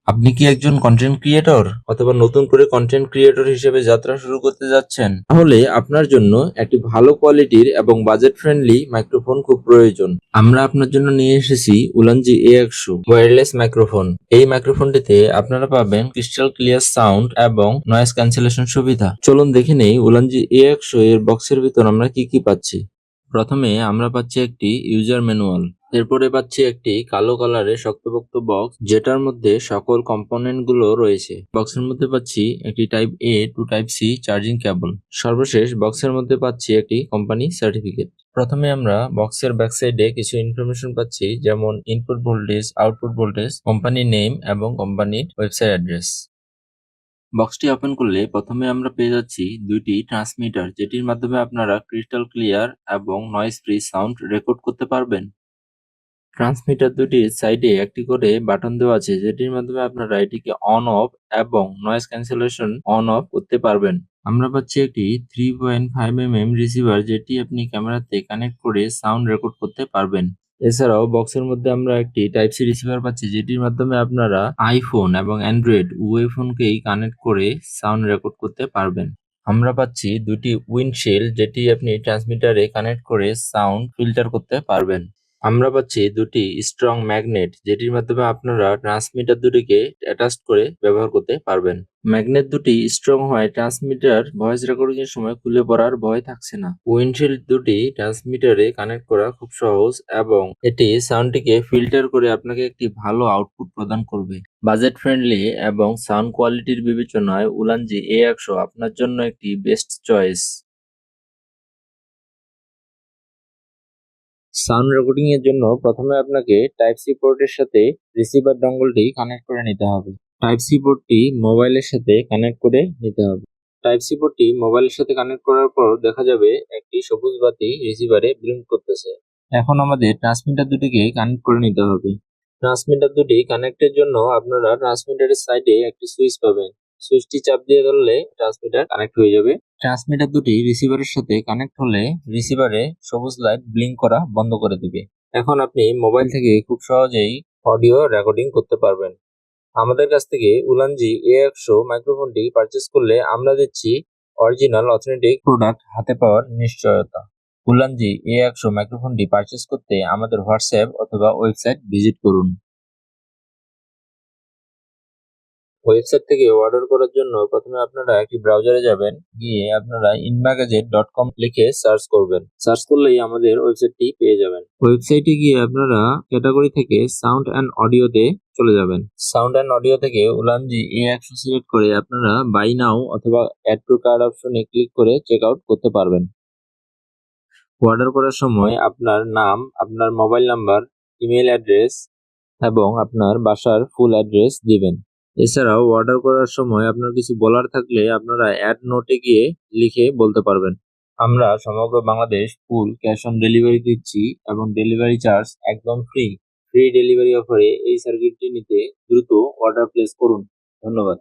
আপনি কি একজন কন্টেন্ট ক্রিয়েটর অথবা নতুন করে কন্টেন্ট ক্রিয়েটর হিসেবে যাত্রা শুরু করতে যাচ্ছেন? তাহলে আপনার জন্য একটি ভালো কোয়ালিটির এবং বাজেট ফ্রেন্ডলি মাইক্রোফোন খুব প্রয়োজন। আমরা আপনার জন্য নিয়ে এসেছি উলানজি A100 ওয়্যারলেস মাইক্রোফোন। এই মাইক্রোফোনটিতে আপনারা পাবেন ক্রিস্টাল ক্লিয়ার সাউন্ড এবং নয়েজ ক্যান্সেলেশন সুবিধা। চলুন দেখে নেই উলানজি A100 এর বক্সের ভিতর আমরা কি কি পাচ্ছি। প্রথমে আমরা পাচ্ছি একটি ইউজার ম্যানুয়াল। এরপরে পাচ্ছি একটি কালো কালারের শক্তপোক্ত বক্স, যেটার মধ্যে সকল কম্পোনেন্ট গুলো রয়েছে। বক্সের মধ্যে পাচ্ছি একটি type A to type C charging cable. সর্বশেষ বক্সের মধ্যে পাচ্ছি একটি কোম্পানি সার্টিফিকেট। প্রথমে আমরা বক্সের ব্যাক সাইডে কিছু ইনফরমেশন পাচ্ছি, যেমন input voltage, output voltage, company name এবং কোম্পানির ওয়েবসাইট অ্যাড্রেস। বক্সটি ওপেন করলে প্রথমে আমরা পেয়ে যাচ্ছি দুইটি ট্রান্সমিটার, যেটির মাধ্যমে আপনারা ক্রিস্টাল ক্লিয়ার এবং নয়েজ ফ্রি সাউন্ড রেকর্ড করতে পারবেন। ট্রান্সমিটার দুটির সাইডে একটি করে বাটন দেওয়া আছে, যেটির মাধ্যমে আপনারা এটিকে অন অফ এবং নয়েজ ক্যান্সেলেশন অন অফ করতে পারবেন। আমরা পাচ্ছি একটি 3.5 mm রিসিভার, যেটি আপনি ক্যামেরাতে কানেক্ট করে সাউন্ড রেকর্ড করতে পারবেন। এছাড়াও বক্সের মধ্যে আমরা একটি টাইপ সি রিসিভার পাচ্ছি, যেটির মাধ্যমে আপনারা আইফোন এবং অ্যান্ড্রয়েড উভয় ফোনকেই কানেক্ট করে সাউন্ড রেকর্ড করতে পারবেন। আমরা পাচ্ছি দুটি উইন্ডশিল্ড, যেটি আপনি ট্রান্সমিটারে কানেক্ট করে সাউন্ড ফিল্টার করতে পারবেন। আমরা পাচ্ছি দুটি স্ট্রং ম্যাগনেট, যেটির মাধ্যমে আপনারা ট্রান্সমিটার দুটিকে অ্যাটাচ করে ব্যবহার করতে পারবেন। ম্যাগনেট দুটি স্ট্রং হয় ট্রান্সমিটার ভয়েস রেকর্ডিং এর সময় খুলে পড়ার ভয় থাকছে না। উইন্ডশিল্ড দুটি ট্রান্সমিটারে কানেক্ট করা খুব সহজ এবং এটি সাউন্ডটিকে ফিল্টার করে আপনাকে একটি ভালো আউটপুট প্রদান করবে। বাজেট ফ্রেন্ডলি এবং সাউন্ড কোয়ালিটির বিবেচনায় উলানজি A100 আপনার জন্য একটি বেস্ট চয়েস। সাউন্ড রেকর্ডিং এর জন্য প্রথমে আপনাকে টাইপ সি পোর্টের সাথে রিসিভার ডঙ্গলটি কানেক্ট করে নিতে হবে। টাইপ সি পোর্টটি মোবাইলের সাথে কানেক্ট করে নিতে হবে। টাইপ সি পোর্টটি মোবাইলের সাথে কানেক্ট করার পর দেখা যাবে একটি সবুজ বাতি রিসিভারে ব্লিঙ্ক করতেছে। এখন আমাদের ট্রান্সমিটার দুটিকে কানেক্ট করে নিতে হবে। ট্রান্সমিটার দুটি কানেক্টের জন্য আপনারা ট্রান্সমিটারের সাইডে একটি সুইচ পাবেন। সুইচটি চাপ দিয়ে ধরলে ট্রান্সমিটার কানেক্ট হয়ে যাবে। ট্রান্সমিটার দুটি রিসিভারের সাথে কানেক্ট হলে রিসিভারে সবুজ লাইট ব্লিঙ্ক করা বন্ধ করে দিবে। এখন আপনি মোবাইল থেকে খুব সহজেই অডিও রেকর্ডিং করতে পারবেন। আমাদের কাছ থেকে উলানজি A100 মাইক্রোফোনটি পারচেজ করলে আমরা দিচ্ছি অরিজিনাল অথেন্টিক প্রোডাক্ট হাতে পাওয়ার নিশ্চয়তা। উলানজি A100 মাইক্রোফোনটি পারচেজ করতে আমাদের হোয়াটসঅ্যাপ অথবা ওয়েবসাইট ভিজিট করুন। ওয়েবসাইট থেকে অর্ডার করার জন্য প্রথমে আপনারা একটি ব্রাউজারে যাবেন, গিয়ে আপনারা inmagajet.com লিখে সার্চ করবেন। সার্চ করলেই আমাদের ওয়েবসাইটটি পেয়ে যাবেন। ওয়েবসাইটে গিয়ে আপনারা ক্যাটাগরি থেকে সাউন্ড অ্যান্ড অডিওতে চলে যাবেন। সাউন্ড অ্যান্ড অডিও থেকে উলানজি A100 সিলেক্ট করে আপনারা বাই নাও অথবা অ্যাড টু কার্ট অপশনে ক্লিক করে চেক আউট করতে পারবেন। অর্ডার করার সময় আপনার নাম, আপনার মোবাইল নাম্বার, ইমেল অ্যাড্রেস এবং আপনার বাসার ফুল অ্যাড্রেস দিবেন। এছাড়াও অর্ডার করার সময় আপনার কিছু বলার থাকলে আপনারা অ্যাড নোটে গিয়ে লিখে বলতে পারবেন। আমরা সমগ্র Bangladesh full cash on delivery দিচ্ছি এবং ডেলিভারি চার্জ একদম ফ্রি। ফ্রি ডেলিভারি অফারে এই সার্কিটটি নিতে দ্রুত অর্ডার প্লেস করুন। ধন্যবাদ।